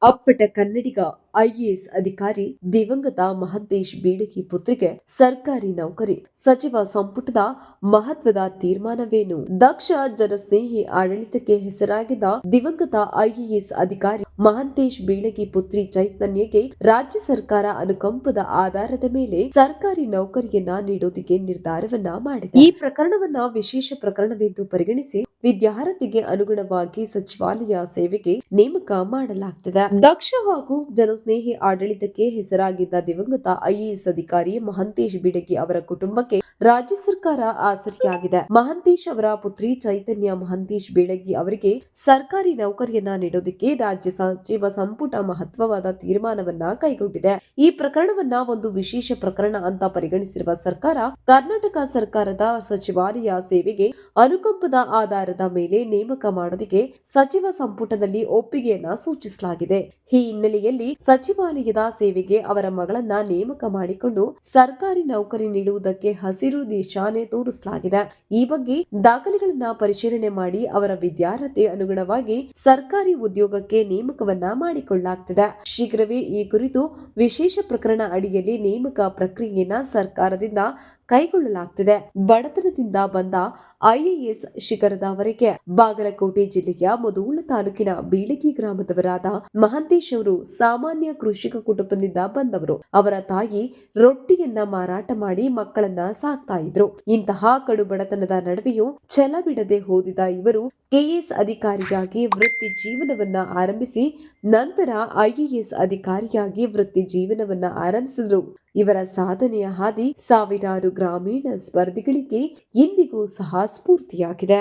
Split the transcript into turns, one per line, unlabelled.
ಅಪ್ಪಟ ಕನ್ನಡಿಗ ಐಎಎಸ್ ಅಧಿಕಾರಿ ದಿವಂಗತ ಮಹಂತೇಶ್ ಬೀಳಗಿ ಪುತ್ರಿಗೆ ಸರ್ಕಾರಿ ನೌಕರಿ ಸಚಿವ ಸಂಪುಟದ ಮಹತ್ವದ ತೀರ್ಮಾನವೇನು? ದಕ್ಷ ಜನಸ್ನೇಹಿ ಆಡಳಿತಕ್ಕೆ ಹೆಸರಾಗಿದ್ದ ದಿವಂಗತ ಐಎಎಸ್ ಅಧಿಕಾರಿ ಮಹಂತೇಶ್ ಬೀಳಗಿ ಪುತ್ರಿ ಚೈತನ್ಯಗೆ ರಾಜ್ಯ ಸರ್ಕಾರ ಅನುಕಂಪದ ಆಧಾರದ ಮೇಲೆ ಸರ್ಕಾರಿ ನೌಕರಿಯನ್ನ ನೀಡೋದಿಕ್ಕೆ ನಿರ್ಧಾರವನ್ನ ಮಾಡಿದೆ. ಈ ಪ್ರಕರಣವನ್ನ ವಿಶೇಷ ಪ್ರಕರಣವೆಂದು ಪರಿಗಣಿಸಿ ವಿದ್ಯಾರ್ಥಿಗೆ ಅನುಗುಣವಾಗಿ ಸಚಿವಾಲಯ ಸೇವೆಗೆ ನೇಮಕ ಮಾಡಲಾಗುತ್ತದೆ. ದಕ್ಷ ಹಾಗೂ ಜನಸ್ನೇಹಿ ಆಡಳಿತಕ್ಕೆ ಹೆಸರಾಗಿದ್ದ ದಿವಂಗತ ಐಎಎಸ್ ಅಧಿಕಾರಿ ಮಹಂತೇಶ್ ಬೀಳಗಿ ಅವರ ಕುಟುಂಬಕ್ಕೆ ರಾಜ್ಯ ಸರ್ಕಾರ ಆಸರೆಯಾಗಿದೆ. ಮಹಂತೇಶ್ ಅವರ ಪುತ್ರಿ ಚೈತನ್ಯ ಮಹಂತೇಶ್ ಬೀಳಗಿ ಅವರಿಗೆ ಸರ್ಕಾರಿ ನೌಕರಿಯನ್ನ ನೀಡೋದಕ್ಕೆ ರಾಜ್ಯ ಸಚಿವ ಸಂಪುಟ ಮಹತ್ವವಾದ ತೀರ್ಮಾನವನ್ನ ಕೈಗೊಂಡಿದೆ. ಈ ಪ್ರಕರಣವನ್ನ ಒಂದು ವಿಶೇಷ ಪ್ರಕರಣ ಅಂತ ಪರಿಗಣಿಸಿರುವ ಸರ್ಕಾರ ಕರ್ನಾಟಕ ಸರ್ಕಾರದ ಸಚಿವಾಲಯ ಸೇವೆಗೆ ಅನುಕಂಪದ ಆಧಾರದ ಮೇಲೆ ನೇಮಕ ಮಾಡೋದಕ್ಕೆ ಸಚಿವ ಸಂಪುಟದಲ್ಲಿ ಒಪ್ಪಿಗೆಯನ್ನ ಸೂಚಿಸಲಾಗಿದೆ. ಈ ಹಿನ್ನೆಲೆಯಲ್ಲಿ ಸಚಿವಾಲಯದ ಸೇವೆಗೆ ಅವರ ಮಗಳನ್ನ ನೇಮಕ ಮಾಡಿಕೊಂಡು ಸರ್ಕಾರಿ ನೌಕರಿ ನೀಡುವುದಕ್ಕೆ ಹಸಿರು ನಿಶಾನೆ ತೋರಿಸಲಾಗಿದೆ. ಈ ಬಗ್ಗೆ ದಾಖಲೆಗಳನ್ನ ಪರಿಶೀಲನೆ ಮಾಡಿ ಅವರ ವಿದ್ಯಾರ್ಹತೆ ಅನುಗುಣವಾಗಿ ಸರ್ಕಾರಿ ಉದ್ಯೋಗಕ್ಕೆ ನೇಮಕವನ್ನ ಮಾಡಿಕೊಳ್ಳಲಾಗುತ್ತದೆ. ಶೀಘ್ರವೇ ಈ ಕುರಿತು ವಿಶೇಷ ಪ್ರಕರಣ ಅಡಿಯಲ್ಲಿ ನೇಮಕ ಪ್ರಕ್ರಿಯೆಯನ್ನ ಸರ್ಕಾರದಿಂದ ಕೈಗೊಳ್ಳಲಾಗುತ್ತಿದೆ. ಬಡತನದಿಂದ ಬಂದ ಐಎಎಸ್ ಶಿಖರದವರೆಗೆ ಬಾಗಲಕೋಟೆ ಜಿಲ್ಲೆಯ ಮುಧೋಳ ತಾಲೂಕಿನ ಬೀಳಗಿ ಗ್ರಾಮದವರಾದ ಮಹಂತೇಶ್ ಅವರು ಸಾಮಾನ್ಯ ಕೃಷಿಕ ಕುಟುಂಬದಿಂದ ಬಂದವರು. ಅವರ ತಾಯಿ ರೊಟ್ಟಿಯನ್ನ ಮಾರಾಟ ಮಾಡಿ ಮಕ್ಕಳನ್ನ ಸಾಕ್ತಾ ಇದ್ರು. ಇಂತಹ ಕಡು ಬಡತನದ ನಡುವೆಯೂ ಛಲ ಬಿಡದೆ ಓದಿದ ಇವರು ಕೆಎಎಸ್ ಅಧಿಕಾರಿಯಾಗಿ ವೃತ್ತಿ ಜೀವನವನ್ನ ಆರಂಭಿಸಿ ನಂತರ ಐಎಎಸ್ ಅಧಿಕಾರಿಯಾಗಿ ವೃತ್ತಿ ಜೀವನವನ್ನ ಆರಂಭಿಸಿದ್ರು. ಇವರ ಸಾಧನೆಯ ಹಾದಿ ಸಾವಿರಾರು ಗ್ರಾಮೀಣ ಸ್ಪರ್ಧಿಗಳಿಗೆ ಇಂದಿಗೂ ಸಹ ಸ್ಫೂರ್ತಿಯಾಗಿದೆ.